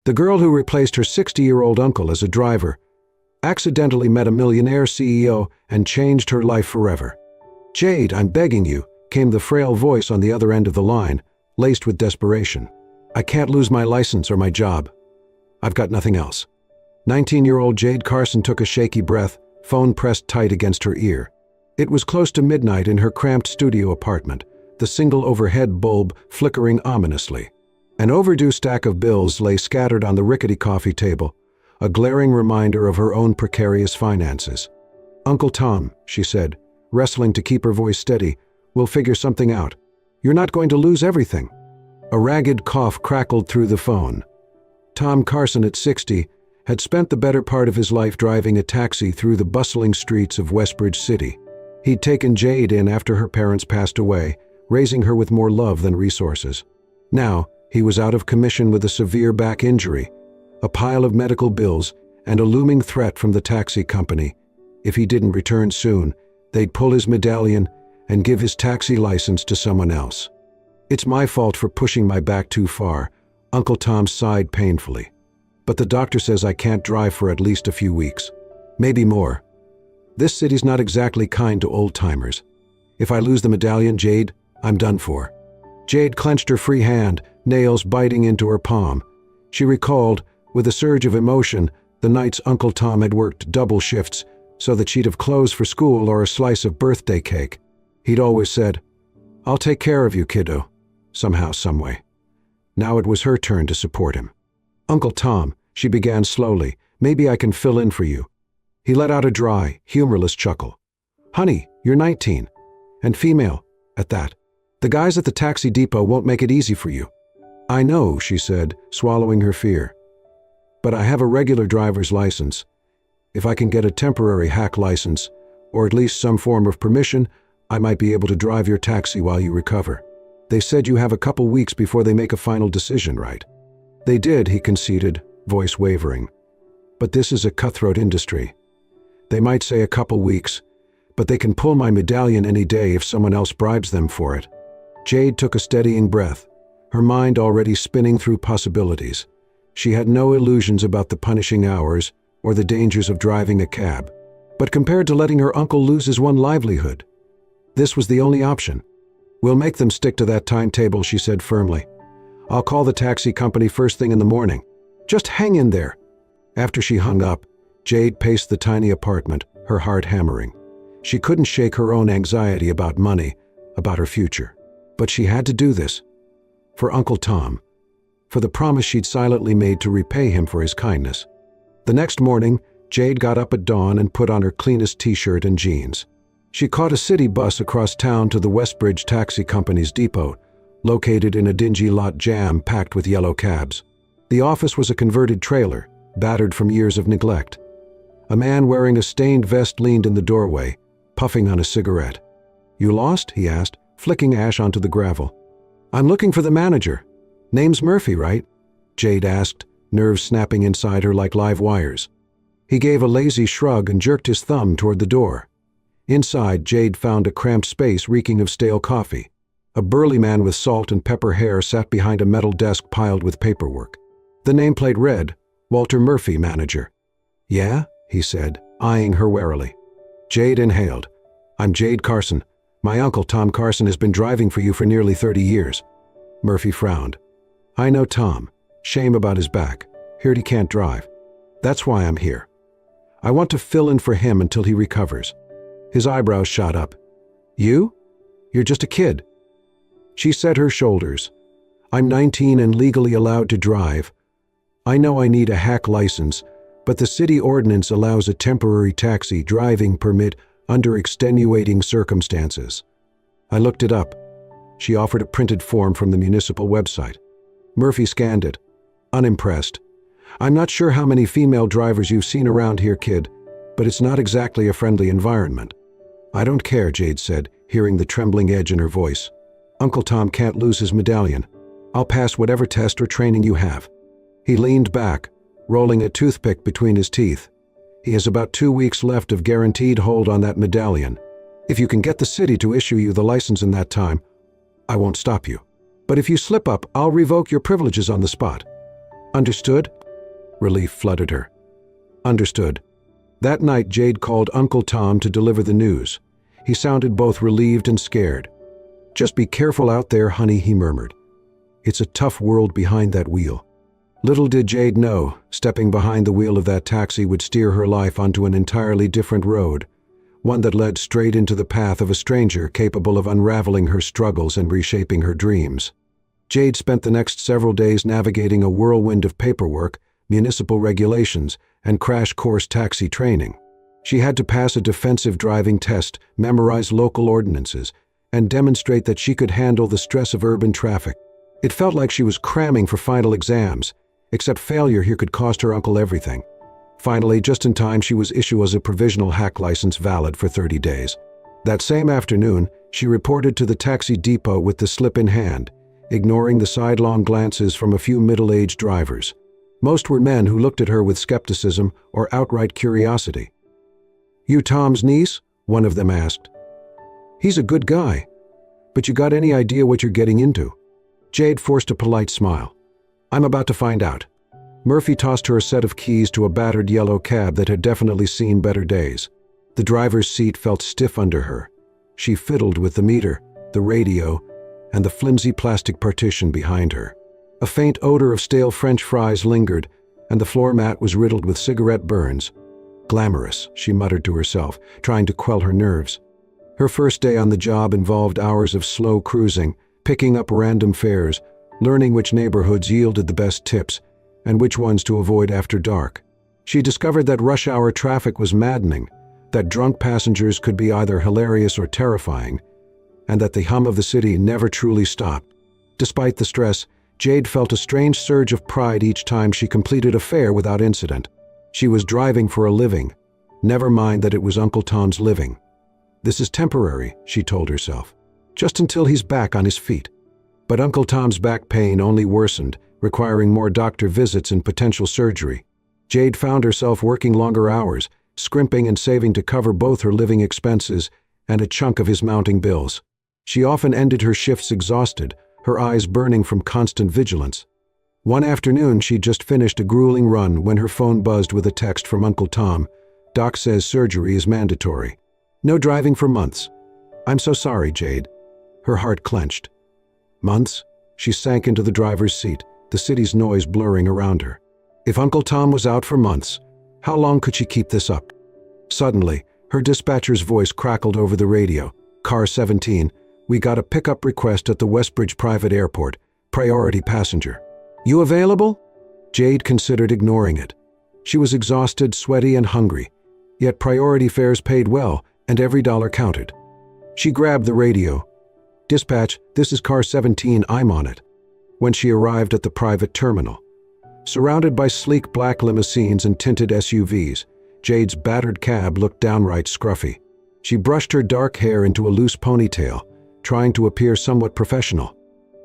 The girl who replaced her 60-year-old uncle as a driver accidentally met a millionaire CEO and changed her life forever. "Jade, I'm begging you," came the frail voice on the other end of the line, laced with desperation. "I can't lose my license or my job. I've got nothing else." 19-year-old Jade Carson took a shaky breath, phone pressed tight against her ear. It was close to midnight in her cramped studio apartment, the single overhead bulb flickering ominously. An overdue stack of bills lay scattered on the rickety coffee table, a glaring reminder of her own precarious finances. "Uncle Tom," she said, wrestling to keep her voice steady, "we'll figure something out. You're not going to lose everything." A ragged cough crackled through the phone. Tom Carson, at 60, had spent the better part of his life driving a taxi through the bustling streets of Westbridge City. He'd taken Jade in after her parents passed away, raising her with more love than resources. Now, he was out of commission with a severe back injury, a pile of medical bills, and a looming threat from the taxi company. If he didn't return soon, they'd pull his medallion and give his taxi license to someone else. "It's my fault for pushing my back too far," Uncle Tom sighed painfully. "But the doctor says I can't drive for at least a few weeks. Maybe more. This city's not exactly kind to old-timers. If I lose the medallion, Jade, I'm done for." Jade clenched her free hand, nails biting into her palm. She recalled, with a surge of emotion, the nights Uncle Tom had worked double shifts so that she'd have clothes for school or a slice of birthday cake. He'd always said, "I'll take care of you, kiddo," somehow, someway. Now it was her turn to support him. "Uncle Tom," she began slowly, "maybe I can fill in for you." He let out a dry, humorless chuckle. "Honey, you're 19. And female, at that. The guys at the taxi depot won't make it easy for you." "I know," she said, swallowing her fear. "But I have a regular driver's license. If I can get a temporary hack license, or at least some form of permission, I might be able to drive your taxi while you recover. They said you have a couple weeks before they make a final decision, right?" "They did," he conceded, voice wavering. "But this is a cutthroat industry. They might say a couple weeks, but they can pull my medallion any day if someone else bribes them for it." Jade took a steadying breath, her mind already spinning through possibilities. She had no illusions about the punishing hours or the dangers of driving a cab. But compared to letting her uncle lose his one livelihood, this was the only option. "We'll make them stick to that timetable," she said firmly. "I'll call the taxi company first thing in the morning. Just hang in there." After she hung up, Jade paced the tiny apartment, her heart hammering. She couldn't shake her own anxiety about money, about her future. But she had to do this. For Uncle Tom. For the promise she'd silently made to repay him for his kindness. The next morning, Jade got up at dawn and put on her cleanest t-shirt and jeans. She caught a city bus across town to the Westbridge Taxi Company's depot, located in a dingy lot jam-packed with yellow cabs. The office was a converted trailer, battered from years of neglect. A man wearing a stained vest leaned in the doorway, puffing on a cigarette. "You lost?" he asked, flicking ash onto the gravel. "I'm looking for the manager. Name's Murphy, right?" Jade asked, nerves snapping inside her like live wires. He gave a lazy shrug and jerked his thumb toward the door. Inside, Jade found a cramped space reeking of stale coffee. A burly man with salt and pepper hair sat behind a metal desk piled with paperwork. The nameplate read, "Walter Murphy, manager." "Yeah?" he said, eyeing her warily. Jade inhaled. "I'm Jade Carson. My uncle, Tom Carson, has been driving for you for nearly 30 years. Murphy frowned. "I know Tom. Shame about his back. Heard he can't drive. That's why I'm here. I want to fill in for him until he recovers." His eyebrows shot up. "You? You're just a kid." She set her shoulders. "I'm 19 and legally allowed to drive. I know I need a hack license, but the city ordinance allows a temporary taxi driving permit under extenuating circumstances." I looked it up. She offered a printed form from the municipal website. Murphy scanned it, unimpressed. "I'm not sure how many female drivers you've seen around here, kid, but it's not exactly a friendly environment." "I don't care," Jade said, hearing the trembling edge in her voice. "Uncle Tom can't lose his medallion. I'll pass whatever test or training you have." He leaned back, rolling a toothpick between his teeth. "He has about 2 weeks left of guaranteed hold on that medallion. If you can get the city to issue you the license in that time, I won't stop you. But if you slip up, I'll revoke your privileges on the spot. Understood?" Relief flooded her. Understood. That night, Jade called Uncle Tom to deliver the news. He sounded both relieved and scared. "Just be careful out there, honey," he murmured. "It's a tough world behind that wheel." Little did Jade know, stepping behind the wheel of that taxi would steer her life onto an entirely different road, one that led straight into the path of a stranger capable of unraveling her struggles and reshaping her dreams. Jade spent the next several days navigating a whirlwind of paperwork, municipal regulations, and crash course taxi training. She had to pass a defensive driving test, memorize local ordinances, and demonstrate that she could handle the stress of urban traffic. It felt like she was cramming for final exams, except failure here could cost her uncle everything. Finally, just in time, she was issued a provisional hack license valid for 30 days. That same afternoon, she reported to the taxi depot with the slip in hand, ignoring the sidelong glances from a few middle-aged drivers. Most were men who looked at her with skepticism or outright curiosity. "You Tom's niece?" one of them asked. "He's a good guy. But you got any idea what you're getting into?" Jade forced a polite smile. "I'm about to find out." Murphy tossed her a set of keys to a battered yellow cab that had definitely seen better days. The driver's seat felt stiff under her. She fiddled with the meter, the radio, and the flimsy plastic partition behind her. A faint odor of stale French fries lingered, and the floor mat was riddled with cigarette burns. "Glamorous," she muttered to herself, trying to quell her nerves. Her first day on the job involved hours of slow cruising, picking up random fares, learning which neighborhoods yielded the best tips, and which ones to avoid after dark. She discovered that rush-hour traffic was maddening, that drunk passengers could be either hilarious or terrifying, and that the hum of the city never truly stopped. Despite the stress, Jade felt a strange surge of pride each time she completed a fare without incident. She was driving for a living, never mind that it was Uncle Tom's living. "This is temporary," she told herself, "just until he's back on his feet." But Uncle Tom's back pain only worsened, requiring more doctor visits and potential surgery. Jade found herself working longer hours, scrimping and saving to cover both her living expenses and a chunk of his mounting bills. She often ended her shifts exhausted, her eyes burning from constant vigilance. One afternoon, she'd just finished a grueling run when her phone buzzed with a text from Uncle Tom. "Doc says surgery is mandatory. No driving for months." "I'm so sorry, Jade." Her heart clenched. Months? She sank into the driver's seat, the city's noise blurring around her. If Uncle Tom was out for months, how long could she keep this up? Suddenly, her dispatcher's voice crackled over the radio. "Car 17, we got a pickup request at the Westbridge Private Airport. Priority passenger. You available?" Jade considered ignoring it. She was exhausted, sweaty, and hungry, yet priority fares paid well, and every dollar counted. She grabbed the radio. "Dispatch, this is car 17, I'm on it." When she arrived at the private terminal, surrounded by sleek black limousines and tinted SUVs, Jade's battered cab looked downright scruffy. She brushed her dark hair into a loose ponytail, trying to appear somewhat professional.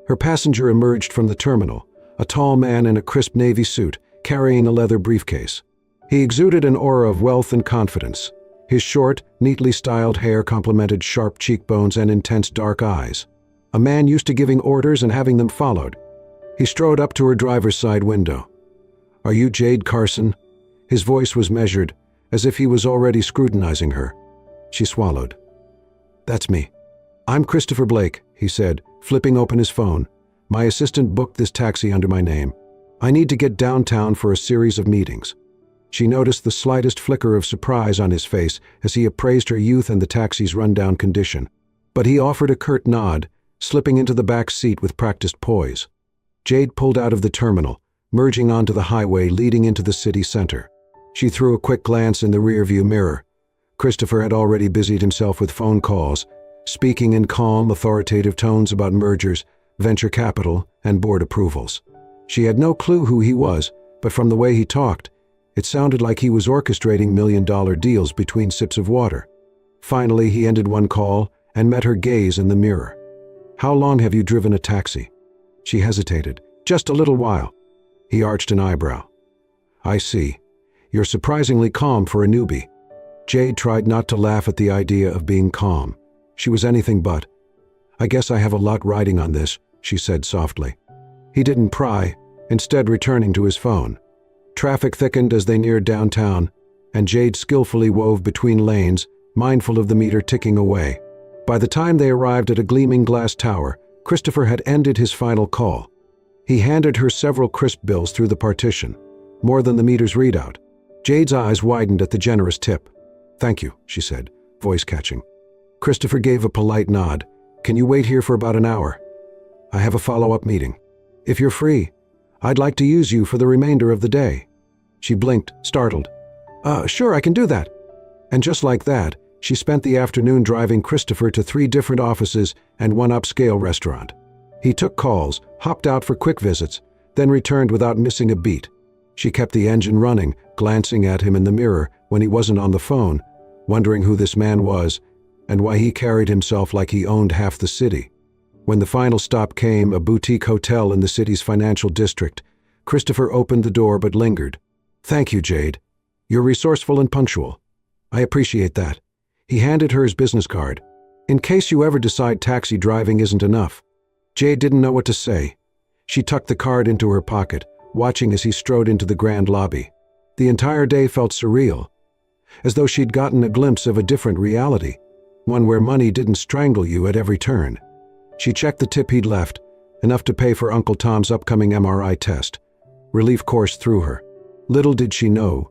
Her passenger emerged from the terminal, a tall man in a crisp navy suit, carrying a leather briefcase. He exuded an aura of wealth and confidence. His short, neatly styled hair complemented sharp cheekbones and intense dark eyes. A man used to giving orders and having them followed. He strode up to her driver's side window. "Are you Jade Carson?" His voice was measured, as if he was already scrutinizing her. She swallowed. "That's me." "I'm Christopher Blake," he said, flipping open his phone. "My assistant booked this taxi under my name. I need to get downtown for a series of meetings." She noticed the slightest flicker of surprise on his face as he appraised her youth and the taxi's rundown condition. But he offered a curt nod, slipping into the back seat with practiced poise. Jade pulled out of the terminal, merging onto the highway leading into the city center. She threw a quick glance in the rearview mirror. Christopher had already busied himself with phone calls, speaking in calm, authoritative tones about mergers, venture capital, and board approvals. She had no clue who he was, but from the way he talked, it sounded like he was orchestrating million-dollar deals between sips of water. Finally, he ended one call and met her gaze in the mirror. "How long have you driven a taxi?" She hesitated. "Just a little while." He arched an eyebrow. "I see. You're surprisingly calm for a newbie." Jade tried not to laugh at the idea of being calm. She was anything but. "I guess I have a lot riding on this," she said softly. He didn't pry, instead returning to his phone. Traffic thickened as they neared downtown, and Jade skillfully wove between lanes, mindful of the meter ticking away. By the time they arrived at a gleaming glass tower, Christopher had ended his final call. He handed her several crisp bills through the partition, more than the meter's readout. Jade's eyes widened at the generous tip. "Thank you," she said, voice catching. Christopher gave a polite nod. "Can you wait here for about an hour? I have a follow-up meeting. If you're free, I'd like to use you for the remainder of the day." She blinked, startled. Sure, I can do that." And just like that, she spent the afternoon driving Christopher to 3 different offices and 1 upscale restaurant. He took calls, hopped out for quick visits, then returned without missing a beat. She kept the engine running, glancing at him in the mirror when he wasn't on the phone, wondering who this man was and why he carried himself like he owned half the city. When the final stop came, a boutique hotel in the city's financial district, Christopher opened the door but lingered. "Thank you, Jade. You're resourceful and punctual. I appreciate that." He handed her his business card. "In case you ever decide taxi driving isn't enough." Jade didn't know what to say. She tucked the card into her pocket, watching as he strode into the grand lobby. The entire day felt surreal, as though she'd gotten a glimpse of a different reality, one where money didn't strangle you at every turn. She checked the tip he'd left, enough to pay for Uncle Tom's upcoming MRI test. Relief coursed through her. Little did she know,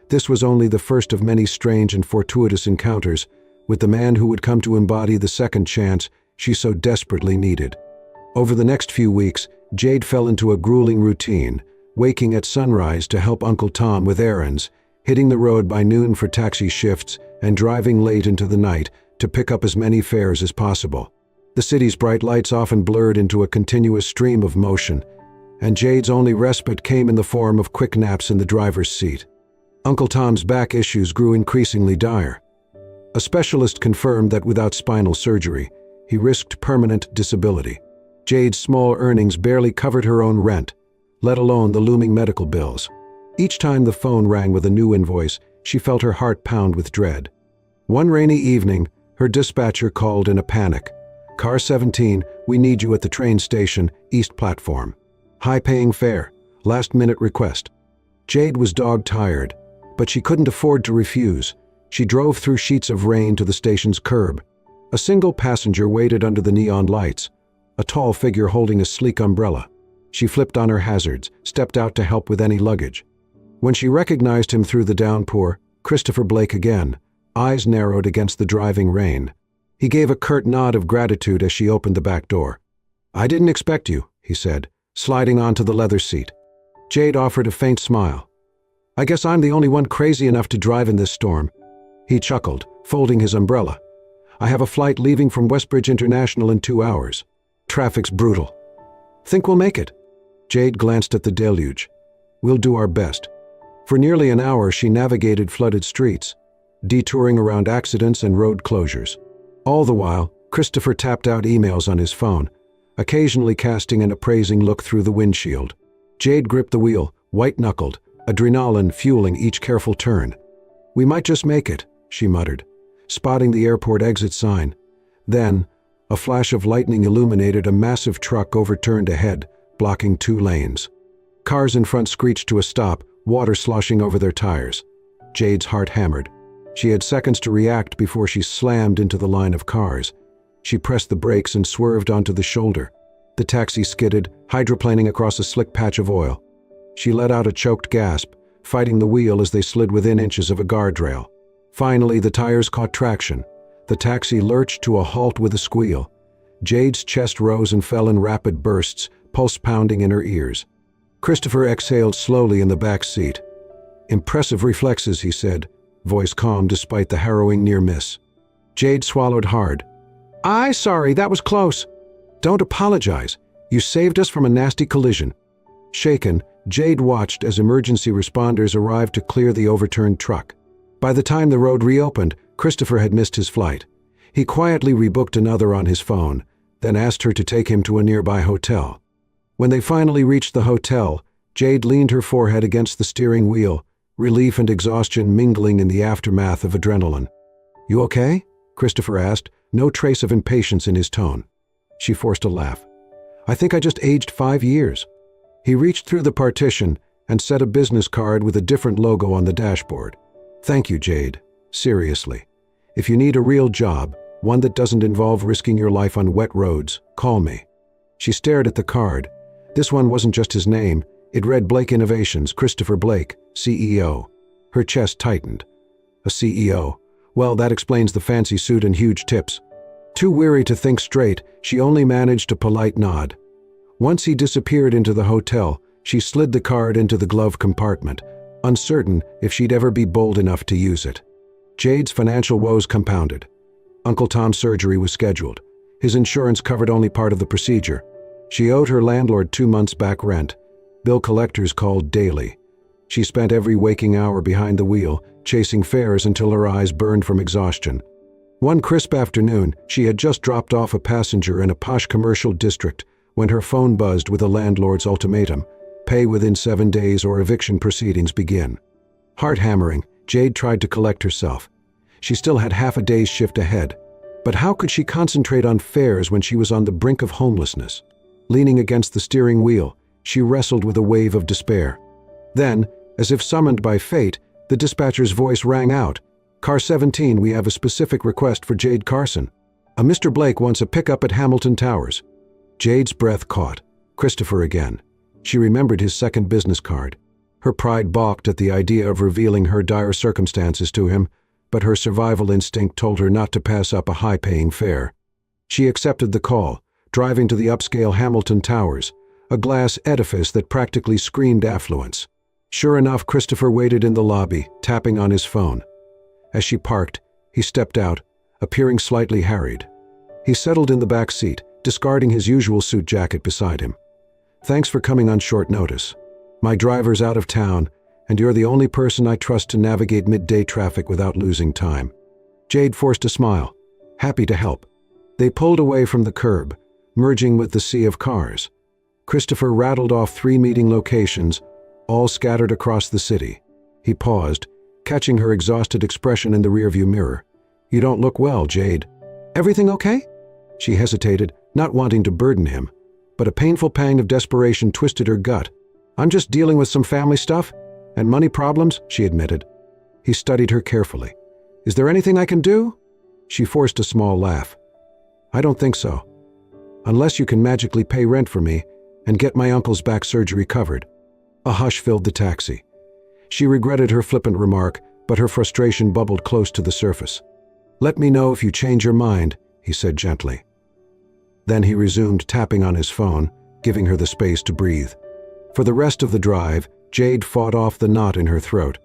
this was only the first of many strange and fortuitous encounters with the man who would come to embody the second chance she so desperately needed. Over the next few weeks, Jade fell into a grueling routine, waking at sunrise to help Uncle Tom with errands, hitting the road by noon for taxi shifts, and driving late into the night to pick up as many fares as possible. The city's bright lights often blurred into a continuous stream of motion, and Jade's only respite came in the form of quick naps in the driver's seat. Uncle Tom's back issues grew increasingly dire. A specialist confirmed that without spinal surgery, he risked permanent disability. Jade's small earnings barely covered her own rent, let alone the looming medical bills. Each time the phone rang with a new invoice, she felt her heart pound with dread. One rainy evening, her dispatcher called in a panic. "Car 17, we need you at the train station, East Platform. High-paying fare, last-minute request." Jade was dog-tired, but she couldn't afford to refuse. She drove through sheets of rain to the station's curb. A single passenger waited under the neon lights, a tall figure holding a sleek umbrella. She flipped on her hazards, stepped out to help with any luggage. When she recognized him through the downpour, Christopher Blake again, eyes narrowed against the driving rain. He gave a curt nod of gratitude as she opened the back door. "I didn't expect you," he said, sliding onto the leather seat. Jade offered a faint smile. "I guess I'm the only one crazy enough to drive in this storm." He chuckled, folding his umbrella. "I have a flight leaving from Westbridge International in 2 hours. Traffic's brutal. Think we'll make it?" Jade glanced at the deluge. "We'll do our best." For nearly an hour she navigated flooded streets, detouring around accidents and road closures. All the while, Christopher tapped out emails on his phone, occasionally casting an appraising look through the windshield. Jade gripped the wheel, white-knuckled, adrenaline fueling each careful turn. "We might just make it," she muttered, spotting the airport exit sign. Then, a flash of lightning illuminated a massive truck overturned ahead, blocking 2 lanes. Cars in front screeched to a stop, water sloshing over their tires. Jade's heart hammered. She had seconds to react before she slammed into the line of cars. She pressed the brakes and swerved onto the shoulder. The taxi skidded, hydroplaning across a slick patch of oil. She let out a choked gasp, fighting the wheel as they slid within inches of a guardrail. Finally, the tires caught traction. The taxi lurched to a halt with a squeal. Jade's chest rose and fell in rapid bursts, pulse pounding in her ears. Christopher exhaled slowly in the back seat. "Impressive reflexes," he said, voice calm despite the harrowing near miss. Jade swallowed hard. Sorry, that was close." "Don't apologize. You saved us from a nasty collision." Shaken, Jade watched as emergency responders arrived to clear the overturned truck. By the time the road reopened, Christopher had missed his flight. He quietly rebooked another on his phone, then asked her to take him to a nearby hotel. When they finally reached the hotel, Jade leaned her forehead against the steering wheel, relief and exhaustion mingling in the aftermath of adrenaline. "You okay?" Christopher asked, no trace of impatience in his tone. She forced a laugh. "I think I just aged 5 years." He reached through the partition, and set a business card with a different logo on the dashboard. "Thank you, Jade. Seriously. If you need a real job, one that doesn't involve risking your life on wet roads, call me." She stared at the card. This one wasn't just his name. It read Blake Innovations, Christopher Blake, CEO. Her chest tightened. A CEO. Well, that explains the fancy suit and huge tips. Too weary to think straight, she only managed a polite nod. Once he disappeared into the hotel, she slid the card into the glove compartment, uncertain if she'd ever be bold enough to use it. Jade's financial woes compounded. Uncle Tom's surgery was scheduled. His insurance covered only part of the procedure. She owed her landlord 2 months back rent. Bill collectors called daily. She spent every waking hour behind the wheel, chasing fares until her eyes burned from exhaustion. One crisp afternoon, she had just dropped off a passenger in a posh commercial district when her phone buzzed with a landlord's ultimatum: pay within 7 days or eviction proceedings begin. Heart-hammering, Jade tried to collect herself. She still had half a day's shift ahead. But how could she concentrate on fares when she was on the brink of homelessness? Leaning against the steering wheel, she wrestled with a wave of despair. Then, as if summoned by fate, the dispatcher's voice rang out. "Car 17, we have a specific request for Jade Carson. A Mr. Blake wants a pickup at Hamilton Towers." Jade's breath caught. Christopher again. She remembered his second business card. Her pride balked at the idea of revealing her dire circumstances to him, but her survival instinct told her not to pass up a high-paying fare. She accepted the call, driving to the upscale Hamilton Towers, a glass edifice that practically screamed affluence. Sure enough, Christopher waited in the lobby, tapping on his phone. As she parked, he stepped out, appearing slightly harried. He settled in the back seat, discarding his usual suit jacket beside him. "Thanks for coming on short notice. My driver's out of town, and you're the only person I trust to navigate midday traffic without losing time." Jade forced a smile, happy to help. They pulled away from the curb, merging with the sea of cars. Christopher rattled off 3 meeting locations, all scattered across the city. He paused, catching her exhausted expression in the rearview mirror. "You don't look well, Jade." "Everything okay?" She hesitated, not wanting to burden him, but a painful pang of desperation twisted her gut. "I'm just dealing with some family stuff and money problems," she admitted. He studied her carefully. "Is there anything I can do?" She forced a small laugh. "I don't think so. Unless you can magically pay rent for me and get my uncle's back surgery covered." A hush filled the taxi. She regretted her flippant remark, but her frustration bubbled close to the surface. "Let me know if you change your mind," he said gently. Then he resumed tapping on his phone, giving her the space to breathe. For the rest of the drive, Jade fought off the knot in her throat.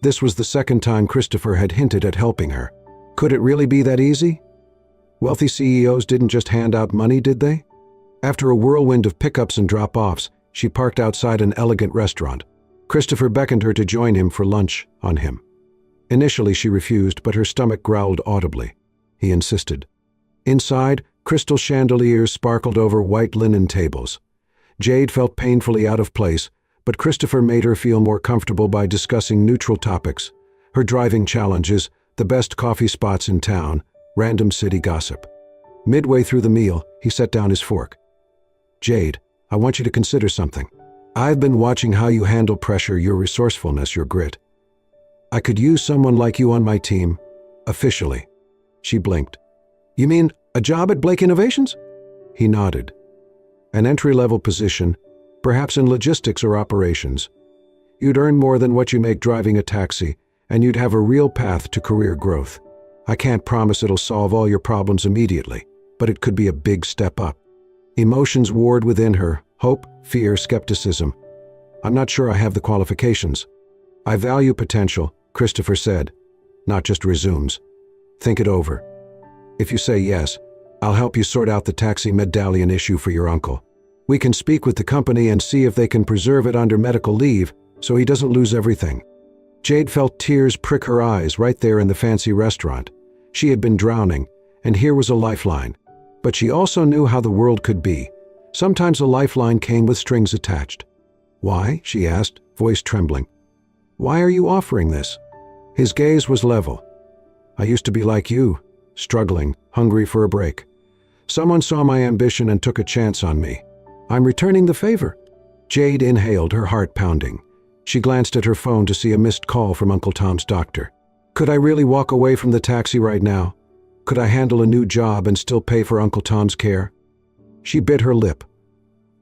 This was the second time Christopher had hinted at helping her. Could it really be that easy? Wealthy CEOs didn't just hand out money, did they? After a whirlwind of pickups and drop-offs, she parked outside an elegant restaurant. Christopher beckoned her to join him for lunch on him. Initially she refused, but her stomach growled audibly. He insisted. Inside, crystal chandeliers sparkled over white linen tables. Jade felt painfully out of place, but Christopher made her feel more comfortable by discussing neutral topics: her driving challenges, the best coffee spots in town, random city gossip. Midway through the meal, he set down his fork. "Jade, I want you to consider something. I've been watching how you handle pressure, your resourcefulness, your grit. I could use someone like you on my team, officially." She blinked. "You mean a job at Blake Innovations?" He nodded. "An entry-level position, perhaps in logistics or operations. You'd earn more than what you make driving a taxi, and you'd have a real path to career growth. I can't promise it'll solve all your problems immediately, but it could be a big step up." Emotions warred within her: hope, fear, skepticism. "I'm not sure I have the qualifications." "I value potential," Christopher said, not just resumes. "Think it over. If you say yes, I'll help you sort out the taxi medallion issue for your uncle. We can speak with the company and see if they can preserve it under medical leave so he doesn't lose everything." Jade felt tears prick her eyes right there in the fancy restaurant. She had been drowning, and here was a lifeline. But she also knew how the world could be. Sometimes a lifeline came with strings attached. "Why?" she asked, voice trembling. "Why are you offering this?" His gaze was level. "I used to be like you, struggling, hungry for a break. Someone saw my ambition and took a chance on me. I'm returning the favor." Jade inhaled, her heart pounding. She glanced at her phone to see a missed call from Uncle Tom's doctor. Could I really walk away from the taxi right now? Could I handle a new job and still pay for Uncle Tom's care? She bit her lip.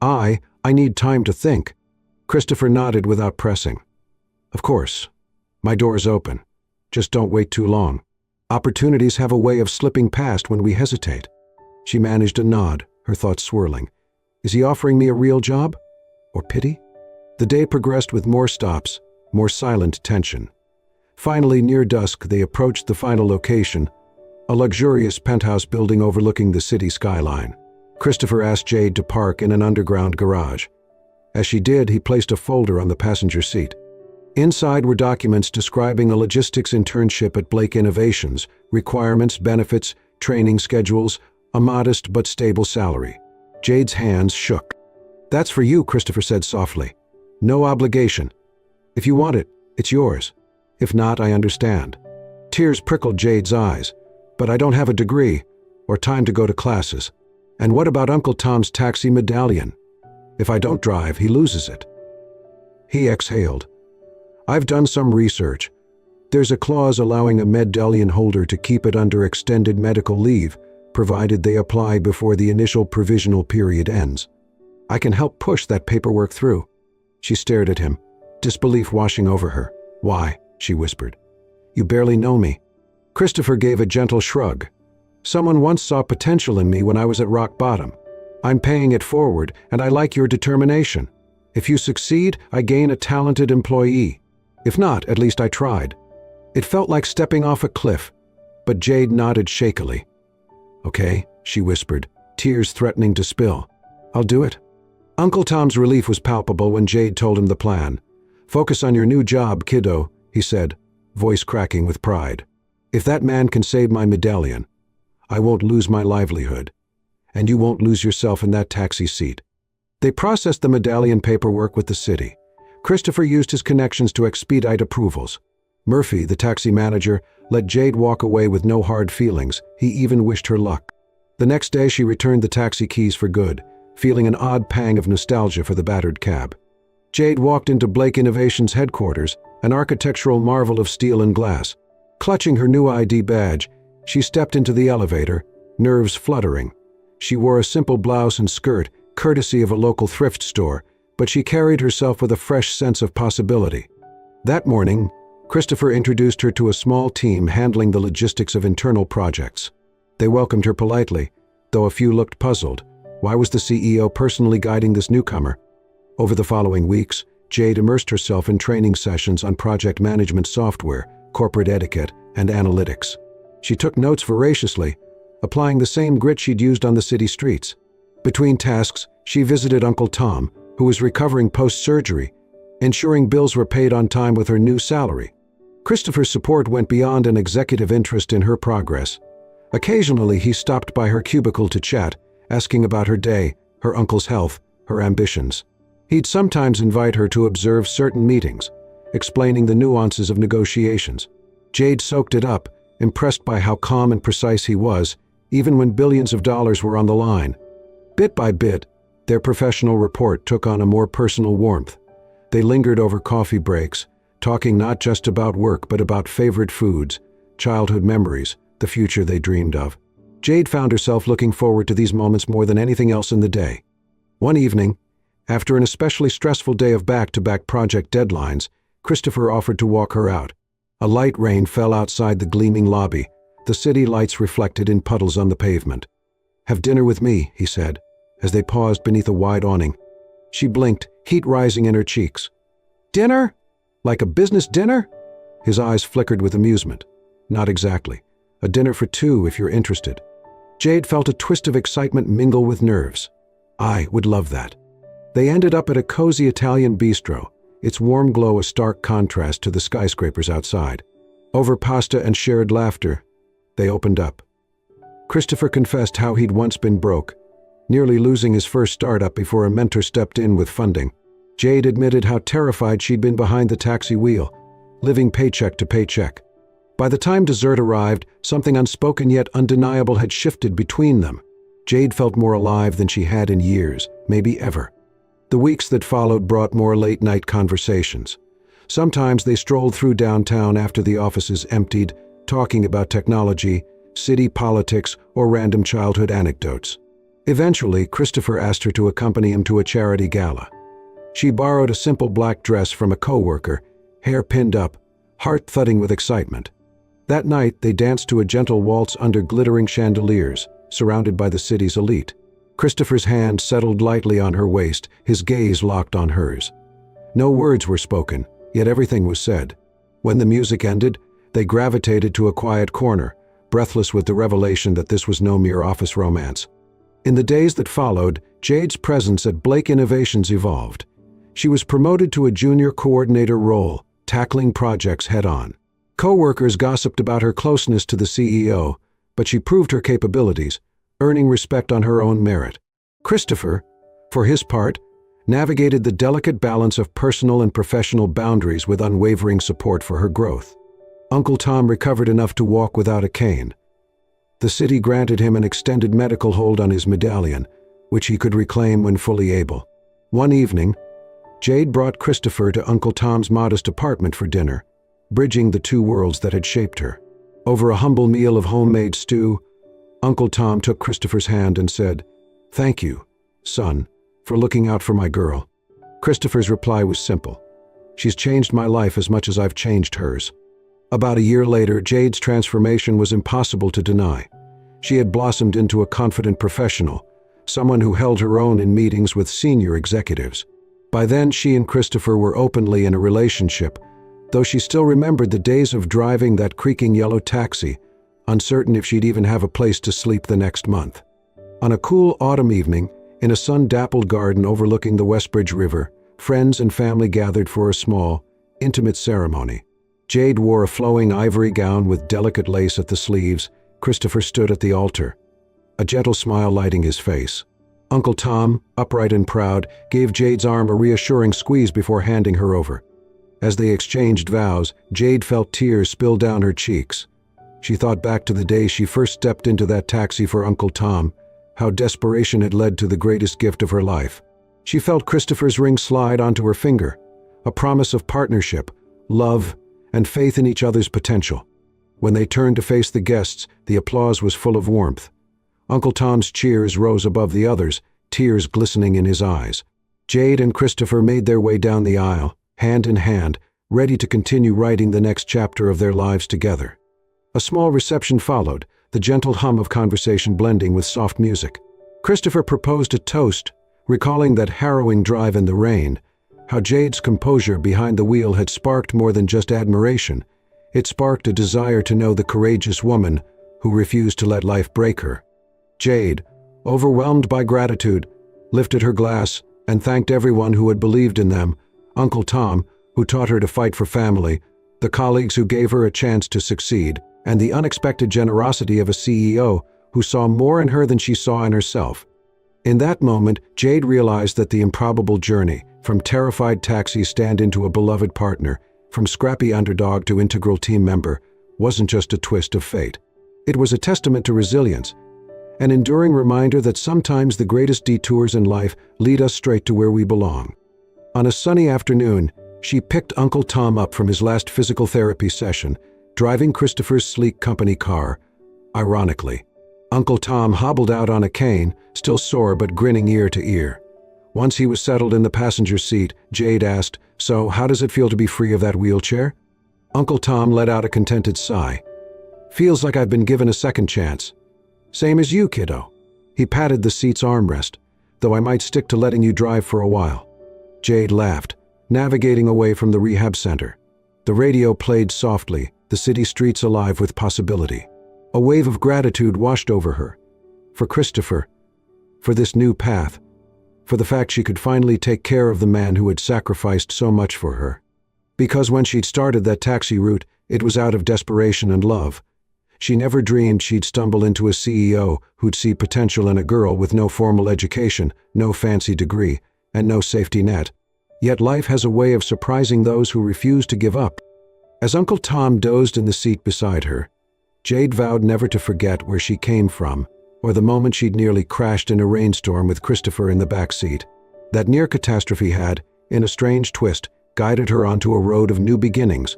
I need time to think. Christopher nodded without pressing. Of course. My door's open. Just don't wait too long. Opportunities have a way of slipping past when we hesitate. She managed a nod, her thoughts swirling. Is he offering me a real job? Or pity? The day progressed with more stops, more silent tension. Finally, near dusk, they approached the final location, a luxurious penthouse building overlooking the city skyline. Christopher asked Jade to park in an underground garage. As she did, he placed a folder on the passenger seat. Inside were documents describing a logistics internship at Blake Innovations, requirements, benefits, training schedules, a modest but stable salary. Jade's hands shook. That's for you, Christopher said softly. No obligation. If you want it, it's yours. If not, I understand. Tears prickled Jade's eyes. But I don't have a degree, or time to go to classes. And what about Uncle Tom's taxi medallion? If I don't drive, he loses it. He exhaled. I've done some research. There's a clause allowing a medallion holder to keep it under extended medical leave, provided they apply before the initial provisional period ends. I can help push that paperwork through. She stared at him, disbelief washing over her. Why? She whispered. You barely know me. Christopher gave a gentle shrug. Someone once saw potential in me when I was at rock bottom. I'm paying it forward, and I like your determination. If you succeed, I gain a talented employee. If not, at least I tried. It felt like stepping off a cliff, but Jade nodded shakily. Okay, she whispered, tears threatening to spill. I'll do it. Uncle Tom's relief was palpable when Jade told him the plan. Focus on your new job, kiddo, he said, voice cracking with pride. If that man can save my medallion, I won't lose my livelihood, and you won't lose yourself in that taxi seat. They processed the medallion paperwork with the city. Christopher used his connections to expedite approvals. Murphy, the taxi manager, let Jade walk away with no hard feelings. He even wished her luck. The next day she returned the taxi keys for good, feeling an odd pang of nostalgia for the battered cab. Jade walked into Blake Innovations headquarters, an architectural marvel of steel and glass. Clutching her new ID badge, she stepped into the elevator, nerves fluttering. She wore a simple blouse and skirt, courtesy of a local thrift store, but she carried herself with a fresh sense of possibility. That morning, Christopher introduced her to a small team handling the logistics of internal projects. They welcomed her politely, though a few looked puzzled. Why was the CEO personally guiding this newcomer? Over the following weeks, Jade immersed herself in training sessions on project management software, corporate etiquette, and analytics. She took notes voraciously, applying the same grit she'd used on the city streets. Between tasks, she visited Uncle Tom, who was recovering post-surgery, ensuring bills were paid on time with her new salary. Christopher's support went beyond an executive interest in her progress. Occasionally, he stopped by her cubicle to chat, asking about her day, her uncle's health, her ambitions. He'd sometimes invite her to observe certain meetings, explaining the nuances of negotiations. Jade soaked it up, impressed by how calm and precise he was, even when billions of dollars were on the line. Bit by bit, their professional rapport took on a more personal warmth. They lingered over coffee breaks, talking not just about work but about favorite foods, childhood memories, the future they dreamed of. Jade found herself looking forward to these moments more than anything else in the day. One evening, after an especially stressful day of back-to-back project deadlines, Christopher offered to walk her out. A light rain fell outside the gleaming lobby, the city lights reflected in puddles on the pavement. Have dinner with me, he said, as they paused beneath a wide awning. She blinked, heat rising in her cheeks. Dinner? Like a business dinner? His eyes flickered with amusement. Not exactly. A dinner for two if you're interested. Jade felt a twist of excitement mingle with nerves. I would love that. They ended up at a cozy Italian bistro, its warm glow a stark contrast to the skyscrapers outside. Over pasta and shared laughter, they opened up. Christopher confessed how he'd once been broke, nearly losing his first startup before a mentor stepped in with funding. Jade admitted how terrified she'd been behind the taxi wheel, living paycheck to paycheck. By the time dessert arrived, something unspoken yet undeniable had shifted between them. Jade felt more alive than she had in years, maybe ever. The weeks that followed brought more late-night conversations. Sometimes they strolled through downtown after the offices emptied, talking about technology, city politics, or random childhood anecdotes. Eventually, Christopher asked her to accompany him to a charity gala. She borrowed a simple black dress from a coworker, hair pinned up, heart thudding with excitement. That night, they danced to a gentle waltz under glittering chandeliers, surrounded by the city's elite. Christopher's hand settled lightly on her waist, his gaze locked on hers. No words were spoken, yet everything was said. When the music ended, they gravitated to a quiet corner, breathless with the revelation that this was no mere office romance. In the days that followed, Jade's presence at Blake Innovations evolved. She was promoted to a junior coordinator role, tackling projects head-on. Co-workers gossiped about her closeness to the CEO, but she proved her capabilities, earning respect on her own merit. Christopher, for his part, navigated the delicate balance of personal and professional boundaries with unwavering support for her growth. Uncle Tom recovered enough to walk without a cane. The city granted him an extended medical hold on his medallion, which he could reclaim when fully able. One evening, Jade brought Christopher to Uncle Tom's modest apartment for dinner, bridging the two worlds that had shaped her. Over a humble meal of homemade stew, Uncle Tom took Christopher's hand and said, "Thank you, son, for looking out for my girl." Christopher's reply was simple. "She's changed my life as much as I've changed hers." About a year later, Jade's transformation was impossible to deny. She had blossomed into a confident professional, someone who held her own in meetings with senior executives. By then, she and Christopher were openly in a relationship, though she still remembered the days of driving that creaking yellow taxi, uncertain if she'd even have a place to sleep the next month. On a cool autumn evening, in a sun-dappled garden overlooking the Westbridge River, friends and family gathered for a small, intimate ceremony. Jade wore a flowing ivory gown with delicate lace at the sleeves. Christopher stood at the altar, a gentle smile lighting his face. Uncle Tom, upright and proud, gave Jade's arm a reassuring squeeze before handing her over. As they exchanged vows, Jade felt tears spill down her cheeks. She thought back to the day she first stepped into that taxi for Uncle Tom, how desperation had led to the greatest gift of her life. She felt Christopher's ring slide onto her finger, a promise of partnership, love, and faith in each other's potential. When they turned to face the guests, the applause was full of warmth. Uncle Tom's cheers rose above the others, tears glistening in his eyes. Jade and Christopher made their way down the aisle, hand in hand, ready to continue writing the next chapter of their lives together. A small reception followed, the gentle hum of conversation blending with soft music. Christopher proposed a toast, recalling that harrowing drive in the rain, how Jade's composure behind the wheel had sparked more than just admiration. It sparked a desire to know the courageous woman who refused to let life break her. Jade, overwhelmed by gratitude, lifted her glass and thanked everyone who had believed in them, Uncle Tom, who taught her to fight for family, the colleagues who gave her a chance to succeed, and the unexpected generosity of a CEO who saw more in her than she saw in herself. In that moment, Jade realized that the improbable journey, from terrified taxi stand into a beloved partner, from scrappy underdog to integral team member, wasn't just a twist of fate. It was a testament to resilience, an enduring reminder that sometimes the greatest detours in life lead us straight to where we belong. On a sunny afternoon, she picked Uncle Tom up from his last physical therapy session, driving Christopher's sleek company car. Ironically, Uncle Tom hobbled out on a cane, still sore but grinning ear to ear. Once he was settled in the passenger seat, Jade asked, "So, how does it feel to be free of that wheelchair?" Uncle Tom let out a contented sigh. "Feels like I've been given a second chance. Same as you, kiddo." He patted the seat's armrest, "Though I might stick to letting you drive for a while." Jade laughed, navigating away from the rehab center. The radio played softly, the city streets alive with possibility. A wave of gratitude washed over her. For Christopher, for this new path, for the fact she could finally take care of the man who had sacrificed so much for her. Because when she'd started that taxi route, it was out of desperation and love. She never dreamed she'd stumble into a CEO who'd see potential in a girl with no formal education, no fancy degree, and no safety net. Yet life has a way of surprising those who refuse to give up. As Uncle Tom dozed in the seat beside her, Jade vowed never to forget where she came from, or the moment she'd nearly crashed in a rainstorm with Christopher in the back seat. That near catastrophe had, in a strange twist, guided her onto a road of new beginnings.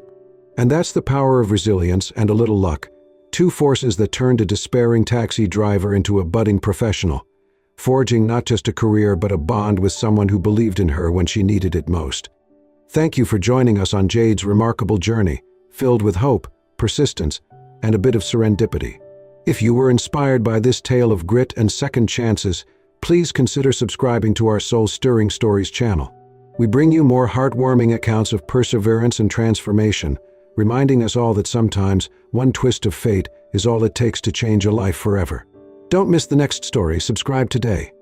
And that's the power of resilience and a little luck, two forces that turned a despairing taxi driver into a budding professional, forging not just a career but a bond with someone who believed in her when she needed it most. Thank you for joining us on Jade's remarkable journey, filled with hope, persistence, and a bit of serendipity. If you were inspired by this tale of grit and second chances, please consider subscribing to our Soul-Stirring Stories channel. We bring you more heartwarming accounts of perseverance and transformation, reminding us all that sometimes one twist of fate is all it takes to change a life forever. Don't miss the next story. Subscribe today.